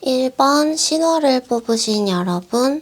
1번 신호를 뽑으신 여러분,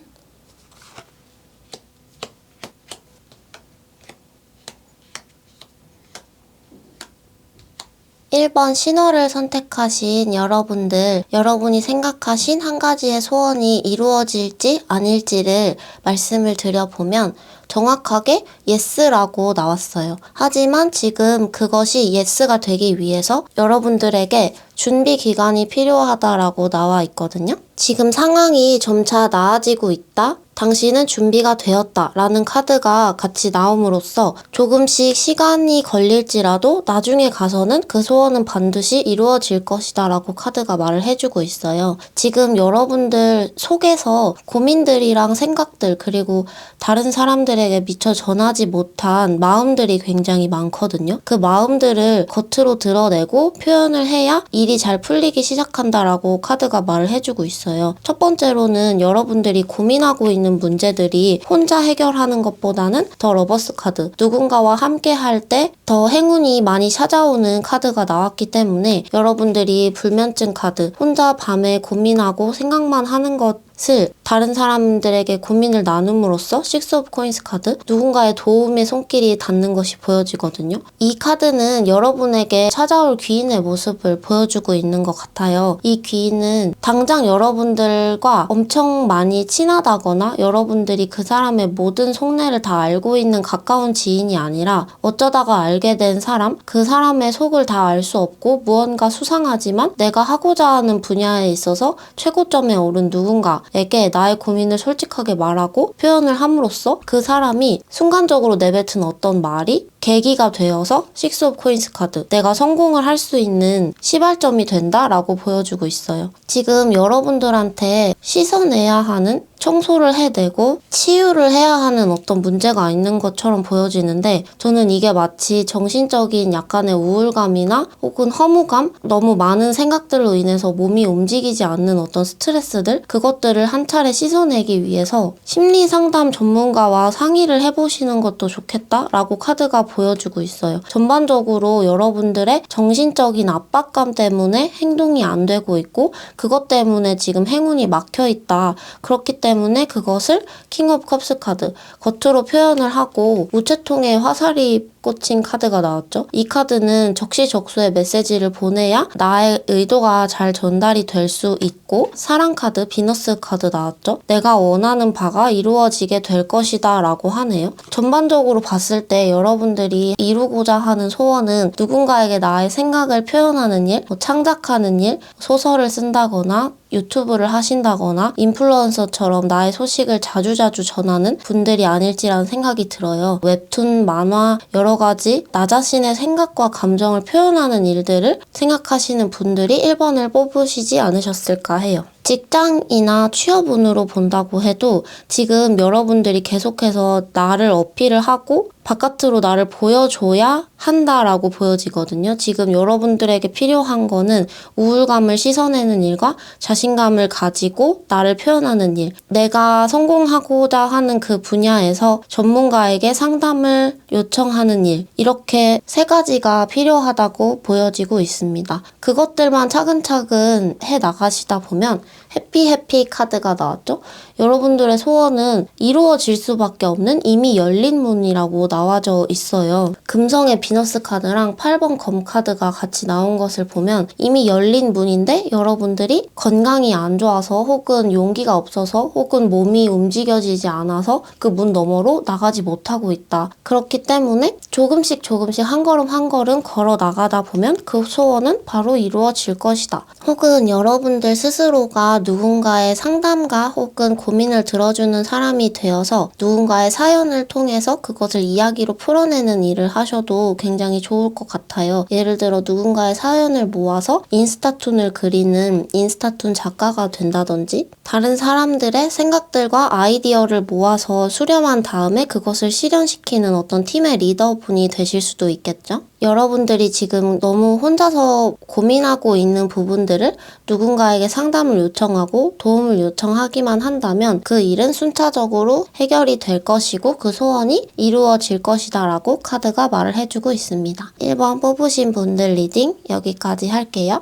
1번 신호를 선택하신 여러분들, 여러분이 생각하신 한 가지의 소원이 이루어질지 아닐지를 말씀을 드려보면 정확하게 예스라고 나왔어요. 하지만 지금 그것이 예스가 되기 위해서 여러분들에게 준비 기간이 필요하다라고 나와 있거든요. 지금 상황이 점차 나아지고 있다. 당신은 준비가 되었다 라는 카드가 같이 나옴으로써 조금씩 시간이 걸릴지라도 나중에 가서는 그 소원은 반드시 이루어질 것이다 라고 카드가 말을 해주고 있어요. 지금 여러분들 속에서 고민들이랑 생각들, 그리고 다른 사람들에게 미처 전하지 못한 마음들이 굉장히 많거든요. 그 마음들을 겉으로 드러내고 표현을 해야 일이 잘 풀리기 시작한다라고 카드가 말을 해주고 있어요. 첫 번째로는 여러분들이 고민하고 있는 문제들이 혼자 해결하는 것보다는 더 러버스 카드, 누군가와 함께 할 때 더 행운이 많이 찾아오는 카드가 나왔기 때문에 여러분들이 불면증 카드, 혼자 밤에 고민하고 생각만 하는 것을 다른 사람들에게 고민을 나눔으로써 식스 오브 코인스 카드, 누군가의 도움의 손길이 닿는 것이 보여지거든요. 이 카드는 여러분에게 찾아올 귀인의 모습을 보여주고 있는 것 같아요. 이 귀인은 당장 여러분들과 엄청 많이 친하다거나 여러분들이 그 사람의 모든 속내를 다 알고 있는 가까운 지인이 아니라 어쩌다가 알게 된 사람, 그 사람의 속을 다 알 수 없고 무언가 수상하지만 내가 하고자 하는 분야에 있어서 최고점에 오른 누군가에게 나의 고민을 솔직하게 말하고 표현을 함으로써 그 사람이 순간적으로 내뱉은 어떤 말이 계기가 되어서 식스 오브 코인스 카드, 내가 성공을 할 수 있는 시발점이 된다라고 보여주고 있어요. 지금 여러분들한테 씻어내야 하는, 청소를 해내고 치유를 해야 하는 어떤 문제가 있는 것처럼 보여지는데 저는 이게 마치 정신적인 약간의 우울감이나 혹은 허무감, 너무 많은 생각들로 인해서 몸이 움직이지 않는 어떤 스트레스들, 그것들을 한 차례 씻어내기 위해서 심리 상담 전문가와 상의를 해보시는 것도 좋겠다라고 카드가 보여주고 있어요. 전반적으로 여러분들의 정신적인 압박감 때문에 행동이 안 되고 있고 그것 때문에 지금 행운이 막혀있다. 그렇기 때문에 그것을 킹 오브 컵스 카드, 겉으로 표현을 하고 우체통에 화살이 꽂힌 카드가 나왔죠. 이 카드는 적시적소의 메시지를 보내야 나의 의도가 잘 전달이 될 수 있고, 사랑 카드, 비너스 카드 나왔죠. 내가 원하는 바가 이루어지게 될 것이다 라고 하네요. 전반적으로 봤을 때 여러분들이 이루고자 하는 소원은 누군가에게 나의 생각을 표현하는 일, 창작하는 일, 소설을 쓴다거나 유튜브를 하신다거나 인플루언서처럼 나의 소식을 자주자주 전하는 분들이 아닐지라는 생각이 들어요. 웹툰, 만화, 여러 가지 나 자신의 생각과 감정을 표현하는 일들을 생각하시는 분들이 1번을 뽑으시지 않으셨을까 해요. 직장이나 취업운으로 본다고 해도 지금 여러분들이 계속해서 나를 어필을 하고 바깥으로 나를 보여줘야 한다라고 보여지거든요. 지금 여러분들에게 필요한 거는 우울감을 씻어내는 일과 자신감을 가지고 나를 표현하는 일, 내가 성공하고자 하는 그 분야에서 전문가에게 상담을 요청하는 일, 이렇게 세 가지가 필요하다고 보여지고 있습니다. 그것들만 차근차근 해 나가시다 보면 해피 카드가 나왔죠? 여러분들의 소원은 이루어질 수밖에 없는 이미 열린 문이라고 나와져 있어요. 금성의 비너스 카드랑 8번 검 카드가 같이 나온 것을 보면 이미 열린 문인데 여러분들이 건강이 안 좋아서 혹은 용기가 없어서 혹은 몸이 움직여지지 않아서 그 문 너머로 나가지 못하고 있다. 그렇기 때문에 조금씩 한 걸음 걸어 나가다 보면 그 소원은 바로 이루어질 것이다. 혹은 여러분들 스스로가 누군가의 상담가 혹은 고민을 들어주는 사람이 되어서 누군가의 사연을 통해서 그것을 이야기로 풀어내는 일을 하셔도 굉장히 좋을 것 같아요. 예를 들어 누군가의 사연을 모아서 인스타툰을 그리는 인스타툰 작가가 된다든지 다른 사람들의 생각들과 아이디어를 모아서 수렴한 다음에 그것을 실현시키는 어떤 팀의 리더분이 되실 수도 있겠죠? 여러분들이 지금 너무 혼자서 고민하고 있는 부분들을 누군가에게 상담을 요청하고 도움을 요청하기만 한다면 그 일은 순차적으로 해결이 될 것이고 그 소원이 이루어질 것이다 라고 카드가 말을 해주고 있습니다. 1번 뽑으신 분들 리딩 여기까지 할게요.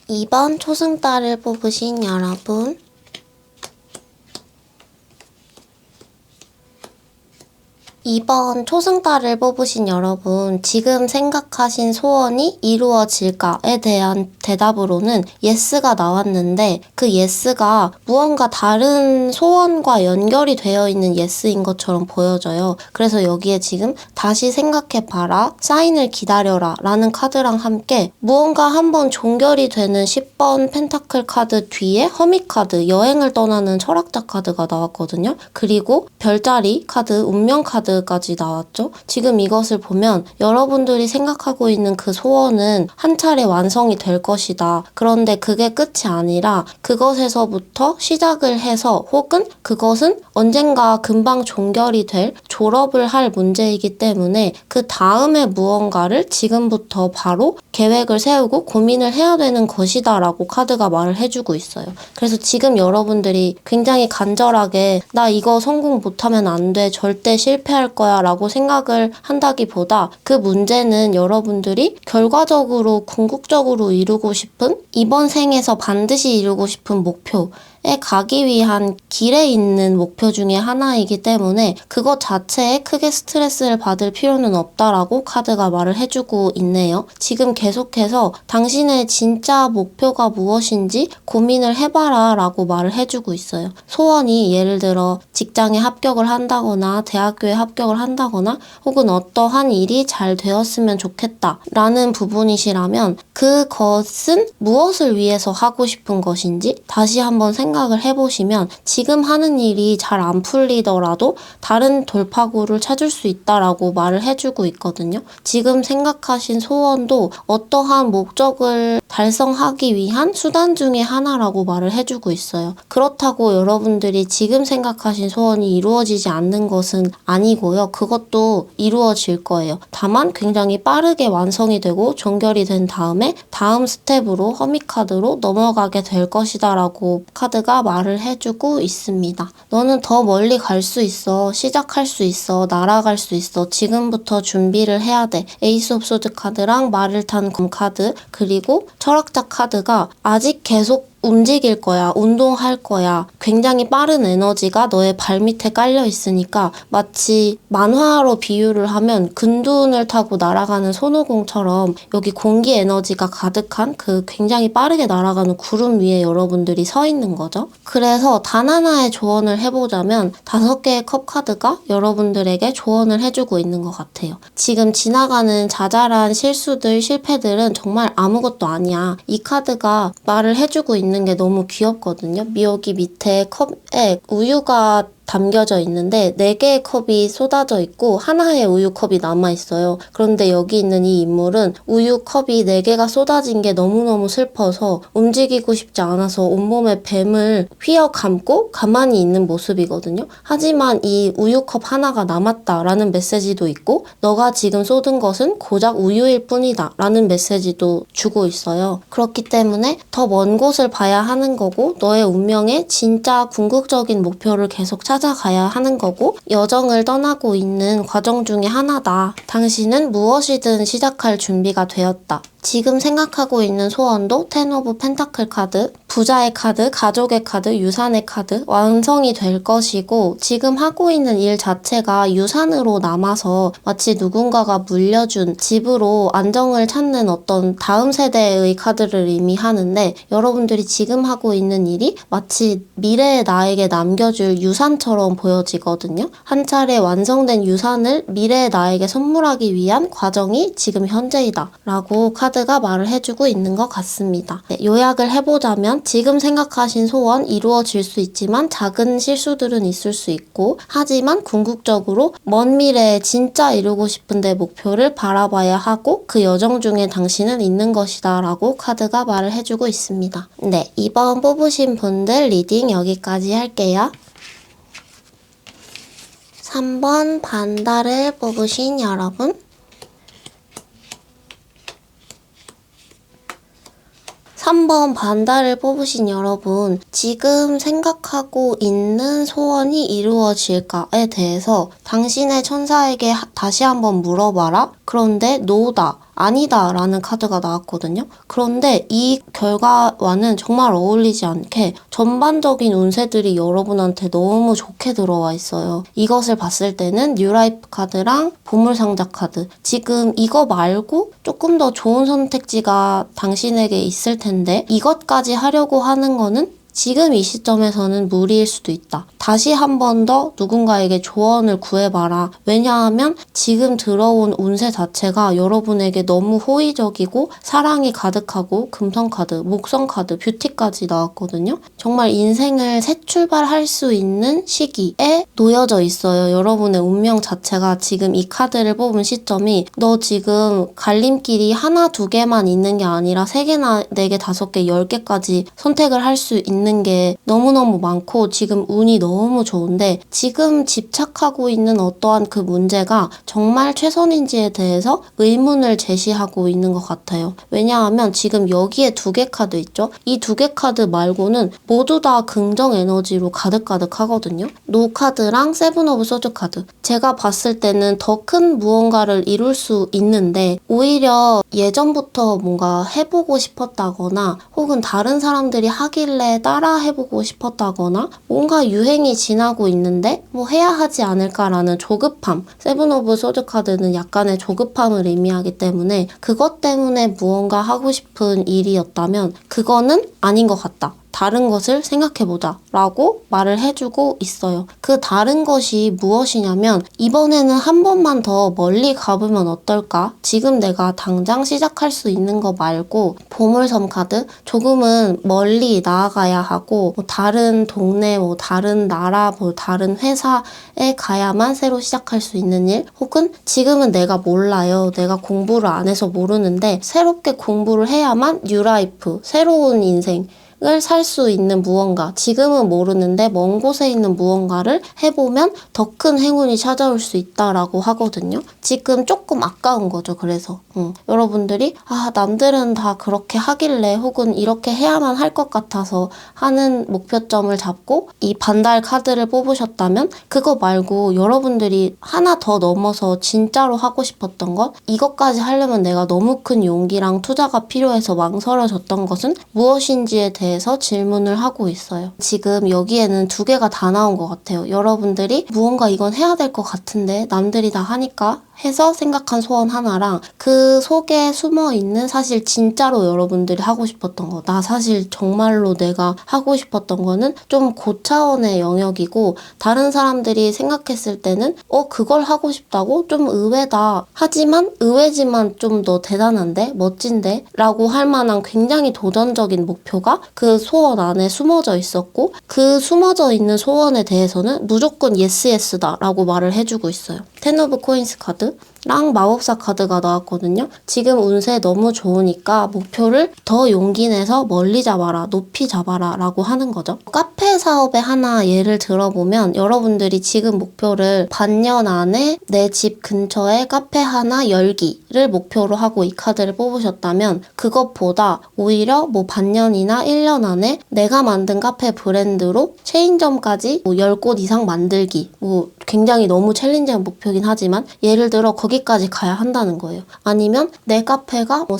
2번 초승달을 뽑으신 여러분, 2번 초승달을 뽑으신 여러분, 지금 생각하신 소원이 이루어질까에 대한 대답으로는 yes가 나왔는데, 그 yes가 무언가 다른 소원과 연결이 되어 있는 yes인 것처럼 보여져요. 그래서 여기에 지금 다시 생각해봐라, 사인을 기다려라 라는 카드랑 함께 무언가 한번 종결이 되는 10번 펜타클 카드 뒤에 허미 카드, 여행을 떠나는 철학자 카드가 나왔거든요. 그리고 별자리 카드, 운명 카드 까지 나왔죠. 지금 이것을 보면 여러분들이 생각하고 있는 그 소원은 한 차례 완성이 될 것이다. 그런데 그게 끝이 아니라 그것에서부터 시작을 해서 혹은 그것은 언젠가 금방 종결이 될 졸업을 할 문제이기 때문에 그 다음에 무언가를 지금부터 바로 계획을 세우고 고민을 해야 되는 것이다 라고 카드가 말을 해주고 있어요. 그래서 지금 여러분들이 굉장히 간절하게 나 이거 성공 못하면 안 돼, 절대 실패할 거야 라고 생각을 한다기보다 그 문제는 여러분들이 결과적으로 궁극적으로 이루고 싶은, 이번 생에서 반드시 이루고 싶은 목표에 가기 위한 길에 있는 목표 중에 하나이기 때문에 그것 자체에 크게 스트레스를 받을 필요는 없다라고 카드가 말을 해주고 있네요. 지금 계속해서 당신의 진짜 목표가 무엇인지 고민을 해봐라 라고 말을 해주고 있어요. 소원이 예를 들어 직장에 합격을 한다거나 대학교에 합격을 한다거나 혹은 어떠한 일이 잘 되었으면 좋겠다 라는 부분이시라면 그것은 무엇을 위해서 하고 싶은 것인지 다시 한번 생각을 해보시면 지금 하는 일이 잘 안 풀리더라도 다른 돌파구를 찾을 수 있다라고 말을 해주고 있거든요. 지금 생각하신 소원도 어떠한 목적을 달성하기 위한 수단 중에 하나라고 말을 해주고 있어요. 그렇다고 여러분들이 지금 생각하신 소원이 이루어지지 않는 것은 아니고요. 그것도 이루어질 거예요. 다만 굉장히 빠르게 완성이 되고 종결이 된 다음에 다음 스텝으로 허미카드로 넘어가게 될 것이다 라고 카드가 말을 해주고 있습니다. 너는 더 멀리 갈 수 있어. 시작할 수 있어. 날아갈 수 있어. 지금부터 준비를 해야 돼. 에이스 오브 소드 카드랑 말을 탄 검 카드, 그리고 철학자 카드가 아직 계속 움직일 거야, 운동할 거야, 굉장히 빠른 에너지가 너의 발밑에 깔려 있으니까 마치 만화로 비유를 하면 근둔을 타고 날아가는 손오공처럼 여기 공기 에너지가 가득한 그 굉장히 빠르게 날아가는 구름 위에 여러분들이 서 있는 거죠. 그래서 단 하나의 조언을 해보자면 5개의 컵 카드가 여러분들에게 조언을 해주고 있는 것 같아요. 지금 지나가는 자잘한 실수들, 실패들은 정말 아무것도 아니야. 이 카드가 말을 해주고 있는 게 너무 귀엽거든요. 여기 밑에 컵에 우유가 담겨져 있는데 4개의 컵이 쏟아져 있고 하나의 우유컵이 남아있어요. 그런데 여기 있는 이 인물은 우유컵이 4개가 쏟아진 게 너무너무 슬퍼서 움직이고 싶지 않아서 온몸에 뱀을 휘어 감고 가만히 있는 모습이거든요. 하지만 이 우유컵 하나가 남았다라는 메시지도 있고 너가 지금 쏟은 것은 고작 우유일 뿐이다 라는 메시지도 주고 있어요. 그렇기 때문에 더 먼 곳을 봐야 하는 거고 너의 운명에 진짜 궁극적인 목표를 계속 찾아가야 하는 거고 여정을 떠나고 있는 과정 중에 하나다. 당신은 무엇이든 시작할 준비가 되었다. 지금 생각하고 있는 소원도 10 오브 펜타클 카드, 부자의 카드, 가족의 카드, 유산의 카드 완성이 될 것이고 지금 하고 있는 일 자체가 유산으로 남아서 마치 누군가가 물려준 집으로 안정을 찾는 어떤 다음 세대의 카드를 의미하는데 여러분들이 지금 하고 있는 일이 마치 미래의 나에게 남겨줄 유산처럼 보여지거든요. 한 차례 완성된 유산을 미래의 나에게 선물하기 위한 과정이 지금 현재이다 라고 카드가 말을 해주고 있는 것 같습니다. 네, 요약을 해보자면 지금 생각하신 소원 이루어질 수 있지만 작은 실수들은 있을 수 있고 하지만 궁극적으로 먼 미래에 진짜 이루고 싶은 내 목표를 바라봐야 하고 그 여정 중에 당신은 있는 것이다 라고 카드가 말을 해주고 있습니다. 네, 이번 뽑으신 분들 리딩 여기까지 할게요. 3번 반달을 뽑으신 여러분, 3번 반달을 뽑으신 여러분, 지금 생각하고 있는 소원이 이루어질까에 대해서 당신의 천사에게 다시 한번 물어봐라. 그런데 노다. 아니다 라는 카드가 나왔거든요. 그런데 이 결과와는 정말 어울리지 않게 전반적인 운세들이 여러분한테 너무 좋게 들어와 있어요. 이것을 봤을 때는 뉴라이프 카드랑 보물상자 카드, 지금 이거 말고 조금 더 좋은 선택지가 당신에게 있을 텐데 이것까지 하려고 하는 거는 지금 이 시점에서는 무리일 수도 있다. 다시 한 번 더 누군가에게 조언을 구해봐라. 왜냐하면 지금 들어온 운세 자체가 여러분에게 너무 호의적이고 사랑이 가득하고 금성카드, 목성카드, 뷰티까지 나왔거든요. 정말 인생을 새 출발할 수 있는 시기에 놓여져 있어요. 여러분의 운명 자체가 지금 이 카드를 뽑은 시점이 너 지금 갈림길이 하나, 두 개만 있는 게 아니라 세 개나 네 개, 다섯 개, 10개까지 선택을 할 수 있는 게 너무너무 많고 지금 운이 너무 좋은데 지금 집착하고 있는 어떠한 그 문제가 정말 최선인지에 대해서 의문을 제시하고 있는 것 같아요. 왜냐하면 지금 여기에 2개 카드 있죠? 이 2개 카드 말고는 모두 다 긍정 에너지로 가득가득하거든요. 노 카드랑 세븐 오브 소드 카드. 제가 봤을 때는 더 큰 무언가를 이룰 수 있는데 오히려 예전부터 뭔가 해보고 싶었다거나 혹은 다른 사람들이 하길래 따라 해보고 싶었다거나 뭔가 유행이 지나고 있는데 뭐 해야 하지 않을까라는 조급함. 세븐 오브 소드 카드는 약간의 조급함을 의미하기 때문에 그것 때문에 무언가 하고 싶은 일이었다면 그거는 아닌 것 같다. 다른 것을 생각해보자 라고 말을 해주고 있어요. 그 다른 것이 무엇이냐면 이번에는 한 번만 더 멀리 가보면 어떨까? 지금 내가 당장 시작할 수 있는 거 말고 보물섬 카드 조금은 멀리 나아가야 하고 뭐 다른 동네, 뭐 다른 나라, 뭐 다른 회사에 가야만 새로 시작할 수 있는 일 혹은 지금은 내가 몰라요. 내가 공부를 안 해서 모르는데 새롭게 공부를 해야만 뉴라이프, 새로운 인생 을 살 수 있는 무언가, 지금은 모르는데 먼 곳에 있는 무언가를 해보면 더 큰 행운이 찾아올 수 있다라고 하거든요. 지금 조금 아까운 거죠. 그래서 여러분들이 남들은 다 그렇게 하길래 혹은 이렇게 해야만 할 것 같아서 하는 목표점을 잡고 이 반달 카드를 뽑으셨다면 그거 말고 여러분들이 하나 더 넘어서 진짜로 하고 싶었던 것, 이것까지 하려면 내가 너무 큰 용기랑 투자가 필요해서 망설여졌던 것은 무엇인지에 대해서 질문을 하고 있어요. 지금 여기에는 2개가 다 나온 것 같아요. 여러분들이 무언가 이건 해야 될 것 같은데 남들이 다 하니까 해서 생각한 소원 하나랑 그 속에 숨어있는 사실 진짜로 여러분들이 하고 싶었던 거, 나 사실 정말로 내가 하고 싶었던 거는 좀 고차원의 영역이고 다른 사람들이 생각했을 때는 그걸 하고 싶다고? 좀 의외다. 하지만 의외지만 좀 더 대단한데? 멋진데? 라고 할 만한 굉장히 도전적인 목표가 그 소원 안에 숨어져 있었고 그 숨어져 있는 소원에 대해서는 무조건 예스 예스다 라고 말을 해주고 있어요. 텐 오브 코인스 카드 랑 마법사 카드가 나왔거든요. 지금 운세 너무 좋으니까 목표를 더 용기 내서 멀리 잡아라, 높이 잡아라 라고 하는 거죠. 카페 사업의 하나 예를 들어보면 여러분들이 지금 목표를 반년 안에 내 집 근처에 카페 하나 열기를 목표로 하고 이 카드를 뽑으셨다면 그것보다 오히려 뭐 반년이나 1년 안에 내가 만든 카페 브랜드로 체인점까지 뭐 10곳 이상 만들기, 뭐 굉장히 너무 챌린지한 목표긴 하지만 예를 들어 거기까지 가야 한다는 거예요. 아니면 내 카페가 뭐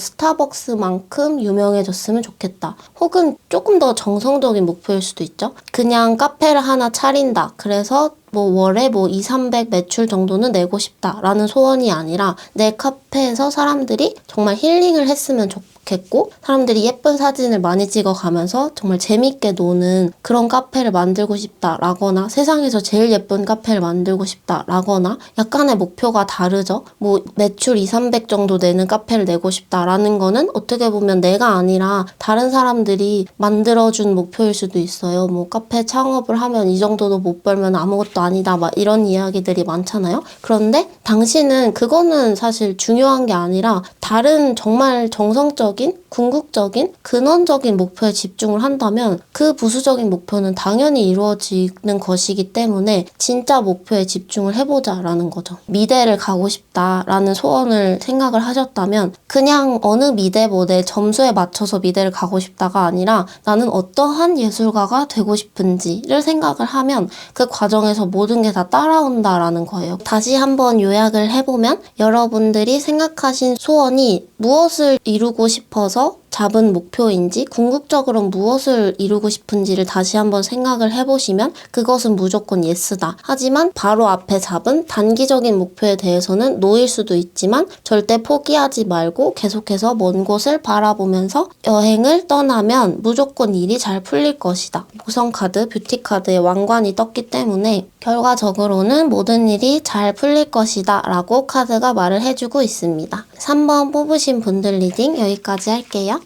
스타벅스만큼 유명해졌으면 좋겠다. 혹은 조금 더 정성적인 목표일 수도 있죠. 그냥 카페를 하나 차린다. 그래서 뭐 월에 뭐 2, 300 매출 정도는 내고 싶다라는 소원이 아니라 내 카페에서 사람들이 정말 힐링을 했으면 좋겠고 사람들이 예쁜 사진을 많이 찍어가면서 정말 재밌게 노는 그런 카페를 만들고 싶다라거나 세상에서 제일 예쁜 카페를 만들고 싶다라거나 약간의 목표가 다르죠. 뭐 매출 2, 300 정도 내는 카페를 내고 싶다라는 거는 어떻게 보면 내가 아니라 다른 사람들이 만들어준 목표일 수도 있어요. 뭐 카페 창업을 하면 이 정도도 못 벌면 아무것도 아니다 막 이런 이야기들이 많잖아요. 그런데 당신은 그거는 사실 중요한 게 아니라 다른 정말 정성적인 궁극적인 근원적인 목표에 집중을 한다면 그 부수적인 목표는 당연히 이루어지는 것이기 때문에 진짜 목표에 집중을 해보자라는 거죠. 미대를 가고 싶다라는 소원을 생각을 하셨다면 그냥 어느 미대 뭐 내 점수에 맞춰서 미대를 가고 싶다가 아니라 나는 어떠한 예술가가 되고 싶은지를 생각을 하면 그 과정에서 모든 게 다 따라온다라는 거예요. 다시 한번 요약을 해보면 여러분들이 생각하신 소원이 무엇을 이루고 싶어서 잡은 목표인지 궁극적으로 무엇을 이루고 싶은지를 다시 한번 생각을 해보시면 그것은 무조건 예스다. 하지만 바로 앞에 잡은 단기적인 목표에 대해서는 노일 수도 있지만 절대 포기하지 말고 계속해서 먼 곳을 바라보면서 여행을 떠나면 무조건 일이 잘 풀릴 것이다. 모성 카드, 뷰티 카드의 왕관이 떴기 때문에 결과적으로는 모든 일이 잘 풀릴 것이다 라고 카드가 말을 해주고 있습니다. 3번 뽑으신 분들 리딩 여기까지 할게요.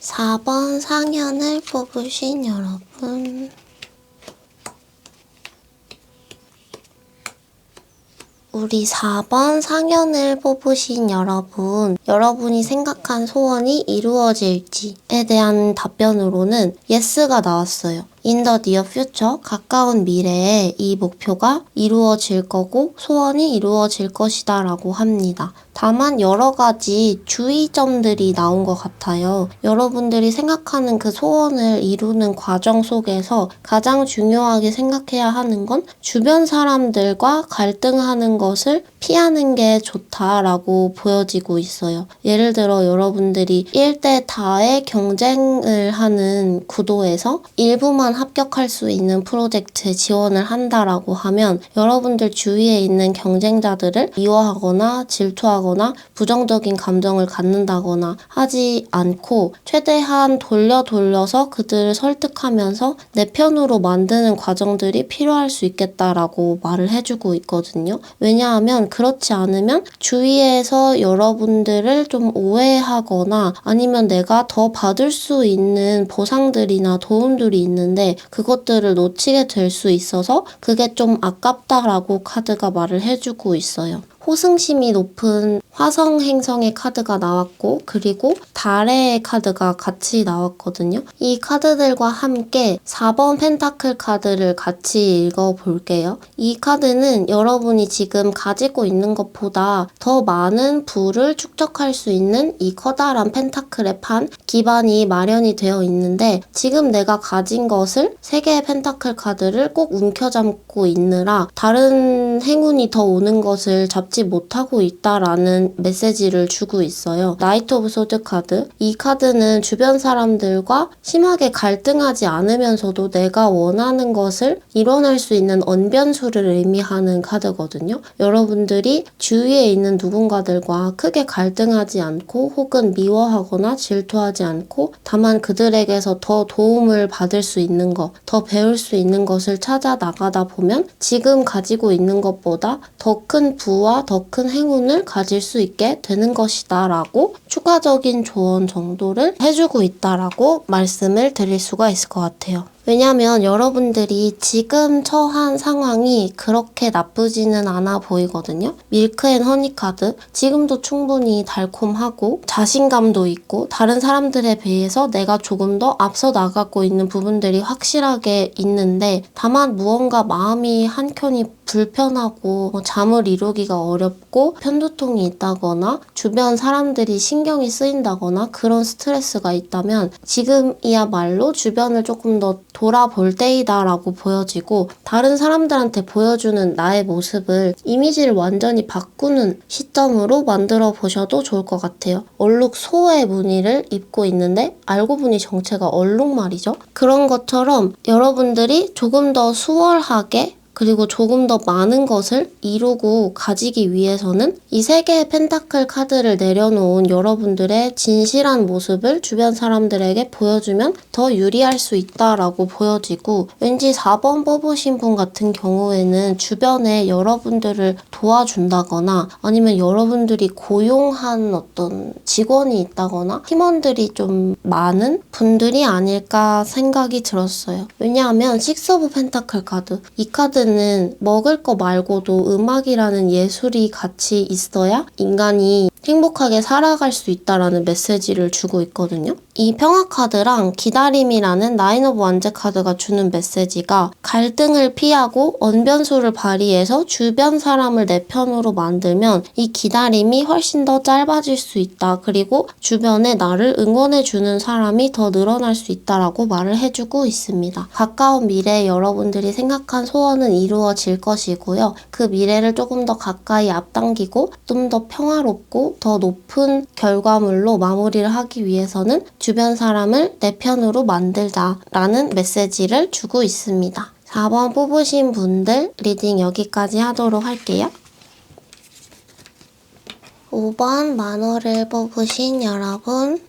4번 상현을 뽑으신 여러분, 우리 4번 상현을 뽑으신 여러분, 여러분이 생각한 소원이 이루어질지에 대한 답변으로는 예스가 나왔어요. In the near future, 가까운 미래에 이 목표가 이루어질 거고 소원이 이루어질 것이다 라고 합니다. 다만 여러 가지 주의점들이 나온 것 같아요. 여러분들이 생각하는 그 소원을 이루는 과정 속에서 가장 중요하게 생각해야 하는 건 주변 사람들과 갈등하는 것을 피하는 게 좋다라고 보여지고 있어요. 예를 들어 여러분들이 1대 다의 경쟁을 하는 구도에서 일부만 합격할 수 있는 프로젝트에 지원을 한다라고 하면 여러분들 주위에 있는 경쟁자들을 미워하거나 질투하거나 부정적인 감정을 갖는다거나 하지 않고 최대한 돌려서 그들을 설득하면서 내 편으로 만드는 과정들이 필요할 수 있겠다라고 말을 해주고 있거든요. 왜냐하면 그렇지 않으면 주위에서 여러분들을 좀 오해하거나 아니면 내가 더 받을 수 있는 보상들이나 도움들이 있는데 그것들을 놓치게 될 수 있어서 그게 좀 아깝다라고 카드가 말을 해주고 있어요. 호승심이 높은 화성 행성의 카드가 나왔고 그리고 달의 카드가 같이 나왔거든요. 이 카드들과 함께 4번 펜타클 카드를 같이 읽어볼게요. 이 카드는 여러분이 지금 가지고 있는 것보다 더 많은 부를 축적할 수 있는 이 커다란 펜타클의 판, 기반이 마련이 되어 있는데 지금 내가 가진 것을 3개의 펜타클 카드를 꼭 움켜잡고 있느라 다른 행운이 더 오는 것을 잡지 못하고 있다라는 메시지를 주고 있어요. 나이트 오브 소드 카드. 이 카드는 주변 사람들과 심하게 갈등하지 않으면서도 내가 원하는 것을 이뤄낼 수 있는 언변수를 의미하는 카드거든요. 여러분들이 주위에 있는 누군가들과 크게 갈등하지 않고 혹은 미워하거나 질투하지 않고 다만 그들에게서 더 도움을 받을 수 있는 것, 더 배울 수 있는 것을 찾아 나가다 보면 지금 가지고 있는 것보다 더 큰 부와 더 큰 행운을 가질 수 있게 되는 것이다 라고 추가적인 조언 정도를 해주고 있다라고 말씀을 드릴 수가 있을 것 같아요. 왜냐면 여러분들이 지금 처한 상황이 그렇게 나쁘지는 않아 보이거든요. 밀크 앤 허니 카드. 지금도 충분히 달콤하고 자신감도 있고 다른 사람들에 비해서 내가 조금 더 앞서 나가고 있는 부분들이 확실하게 있는데 다만 무언가 마음이 한켠이 불편하고 잠을 이루기가 어렵고 편두통이 있다거나 주변 사람들이 신경이 쓰인다거나 그런 스트레스가 있다면 지금이야말로 주변을 조금 더 돌아볼 때이다 라고 보여지고 다른 사람들한테 보여주는 나의 모습을 이미지를 완전히 바꾸는 시점으로 만들어 보셔도 좋을 것 같아요. 얼룩 소의 무늬를 입고 있는데 알고 보니 정체가 얼룩말이죠. 그런 것처럼 여러분들이 조금 더 수월하게 그리고 조금 더 많은 것을 이루고 가지기 위해서는 이 3개의 펜타클 카드를 내려놓은 여러분들의 진실한 모습을 주변 사람들에게 보여주면 더 유리할 수 있다라고 보여지고 왠지 4번 뽑으신 분 같은 경우에는 주변에 여러분들을 도와준다거나 아니면 여러분들이 고용한 어떤 직원이 있다거나 팀원들이 좀 많은 분들이 아닐까 생각이 들었어요. 왜냐하면 6 오브 펜타클 카드, 이 카드는 먹을 거 말고도 음악이라는 예술이 같이 있어야 인간이 행복하게 살아갈 수 있다라는 메시지를 주고 있거든요. 이 평화 카드랑 기다림이라는 나인 오브 완즈 카드가 주는 메시지가 갈등을 피하고 언변수를 발휘해서 주변 사람을 내 편으로 만들면 이 기다림이 훨씬 더 짧아질 수 있다. 그리고 주변에 나를 응원해주는 사람이 더 늘어날 수 있다라고 말을 해주고 있습니다. 가까운 미래에 여러분들이 생각한 소원은 이루어질 것이고요. 그 미래를 조금 더 가까이 앞당기고 좀 더 평화롭고 더 높은 결과물로 마무리를 하기 위해서는 주변 사람을 내 편으로 만들자라는 메시지를 주고 있습니다. 4번 뽑으신 분들 리딩 여기까지 하도록 할게요. 5번 만호를 뽑으신 여러분,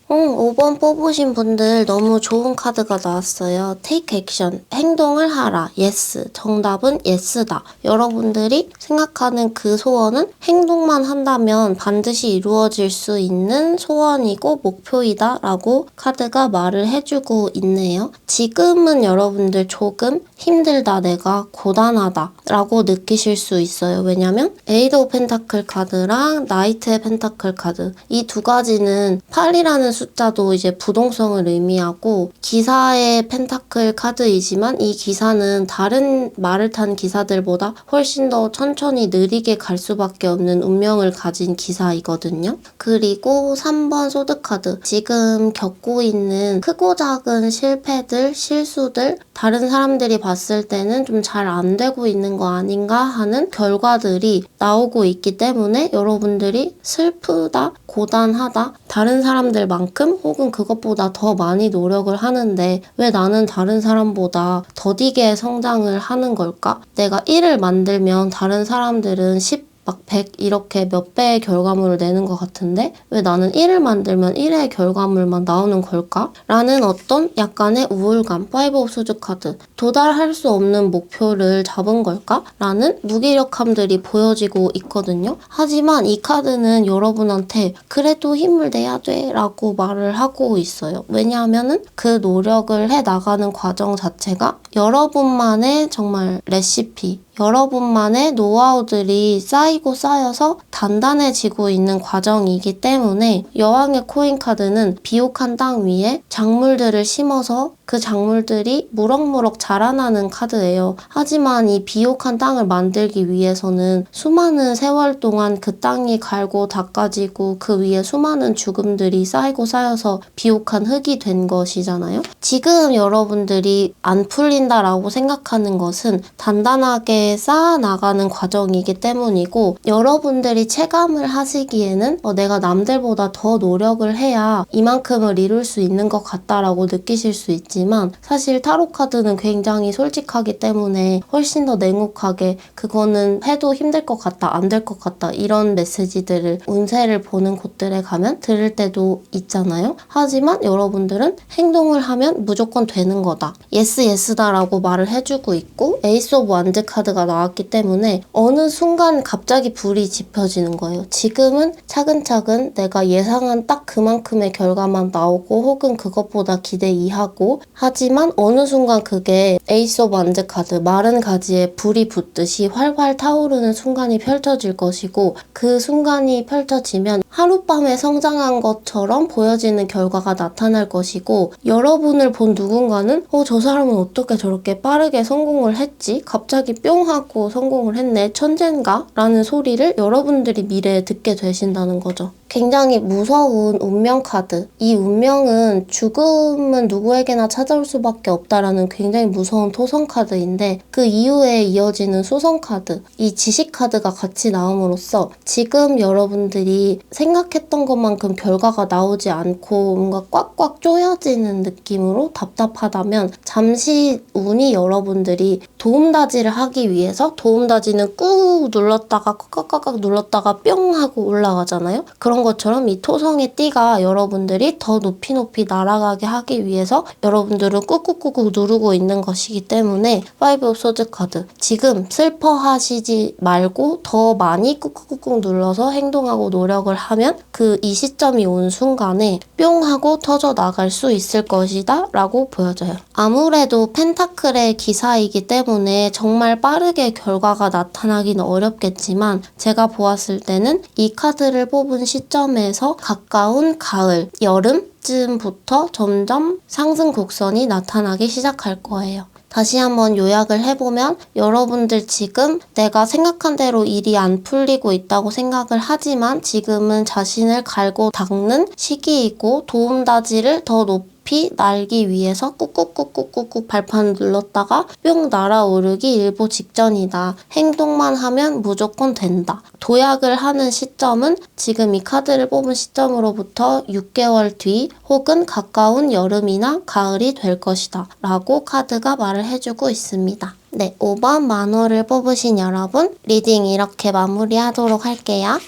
5번 뽑으신 분들 너무 좋은 카드가 나왔어요. Take action, 행동을 하라. Yes, 정답은 Yes다. 여러분들이 생각하는 그 소원은 행동만 한다면 반드시 이루어질 수 있는 소원이고 목표이다 라고 카드가 말을 해주고 있네요. 지금은 여러분들 조금 힘들다, 내가 고단하다 라고 느끼실 수 있어요. 왜냐면 에이드 오브 펜타클 카드랑 나이트의 펜타클 카드, 이 두 가지는 8이라는 숫자도 이제 부동성을 의미하고 기사의 펜타클 카드이지만 이 기사는 다른 말을 탄 기사들보다 훨씬 더 천천히 느리게 갈 수밖에 없는 운명을 가진 기사이거든요. 그리고 3번 소드 카드, 지금 겪고 있는 크고 작은 실패들, 실수들, 다른 사람들이 봤을 때는 좀 잘 안 되고 있는 거 아닌가 하는 결과들이 나오고 있기 때문에 여러분들이 슬프다, 고단하다, 다른 사람들만큼 혹은 그것보다 더 많이 노력을 하는데 왜 나는 다른 사람보다 더디게 성장을 하는 걸까? 내가 1을 만들면 다른 사람들은 10, 막 100 이렇게 몇 배의 결과물을 내는 것 같은데 왜 나는 1을 만들면 1의 결과물만 나오는 걸까? 라는 어떤 약간의 우울감, 5 오브 소드 카드, 도달할 수 없는 목표를 잡은 걸까? 라는 무기력함들이 보여지고 있거든요. 하지만 이 카드는 여러분한테 그래도 힘을 내야 돼 라고 말을 하고 있어요. 왜냐하면은 그 노력을 해 나가는 과정 자체가 여러분만의 정말 레시피, 여러분만의 노하우들이 쌓이고 쌓여서 단단해지고 있는 과정이기 때문에 여왕의 코인 카드는 비옥한 땅 위에 작물들을 심어서 그 작물들이 무럭무럭 자라나는 카드예요. 하지만 이 비옥한 땅을 만들기 위해서는 수많은 세월 동안 그 땅이 갈고 닦아지고 그 위에 수많은 죽음들이 쌓이고 쌓여서 비옥한 흙이 된 것이잖아요. 지금 여러분들이 안 풀린다라고 생각하는 것은 단단하게 쌓아나가는 과정이기 때문이고 여러분들이 체감을 하시기에는 내가 남들보다 더 노력을 해야 이만큼을 이룰 수 있는 것 같다라고 느끼실 수 있지만 사실 타로 카드는 굉장히 솔직하기 때문에 훨씬 더 냉혹하게 그거는 해도 힘들 것 같다, 안 될 것 같다 이런 메시지들을 운세를 보는 곳들에 가면 들을 때도 있잖아요. 하지만 여러분들은 행동을 하면 무조건 되는 거다, 예스 예스다 라고 말을 해주고 있고 에이스 오브 완즈 카드가 나왔기 때문에 어느 순간 갑자기 불이 지펴지는 거예요. 지금은 차근차근 내가 예상한 딱 그만큼의 결과만 나오고 혹은 그것보다 기대 이하고, 하지만 어느 순간 그게 에이스 오브 완즈 카드, 마른 가지에 불이 붙듯이 활활 타오르는 순간이 펼쳐질 것이고 그 순간이 펼쳐지면 하룻밤에 성장한 것처럼 보여지는 결과가 나타날 것이고 여러분을 본 누군가는 저 사람은 어떻게 저렇게 빠르게 성공을 했지? 갑자기 뿅 하고 성공을 했네. 천재인가? 라는 소리를 여러분들이 미래에 듣게 되신다는 거죠. 굉장히 무서운 운명 카드. 이 운명은 죽음은 누구에게나 찾아올 수밖에 없다라는 굉장히 무서운 토성 카드인데 그 이후에 이어지는 수성 카드, 이 지식 카드가 같이 나옴으로써 지금 여러분들이 생각했던 것만큼 결과가 나오지 않고 뭔가 꽉꽉 조여지는 느낌으로 답답하다면 잠시 운이 여러분들이 도움다지를 하기 위해서, 도움다지는 꾹 눌렀다가 꽉꽉꽉 눌렀다가 뿅 하고 올라가잖아요. 그런 것처럼 이 토성의 띠가 여러분들이 더 높이 높이 날아가게 하기 위해서 여러분들은 꾹꾹꾹꾹 누르고 있는 것이기 때문에 5 오브 소드 카드, 지금 슬퍼하시지 말고 더 많이 꾹꾹꾹꾹 눌러서 행동하고 노력을 하면 그 이 시점이 온 순간에 뿅 하고 터져 나갈 수 있을 것이다 라고 보여져요. 아무래도 펜타클의 기사이기 때문에 때문에 정말 빠르게 결과가 나타나기는 어렵겠지만 제가 보았을 때는 이 카드를 뽑은 시점에서 가까운 가을, 여름쯤부터 점점 상승 곡선이 나타나기 시작할 거예요. 다시 한번 요약을 해보면 여러분들 지금 내가 생각한 대로 일이 안 풀리고 있다고 생각을 하지만 지금은 자신을 갈고 닦는 시기이고 도움다지를 더 높이 날기 위해서 꾹꾹꾹꾹꾹꾹 발판을 눌렀다가 뿅 날아오르기 일보 직전이다. 행동만 하면 무조건 된다. 도약을 하는 시점은 지금 이 카드를 뽑은 시점으로부터 6개월 뒤 혹은 가까운 여름이나 가을이 될 것이다 라고 카드가 말을 해주고 있습니다. 네, 5번 만호를 뽑으신 여러분 리딩 이렇게 마무리하도록 할게요.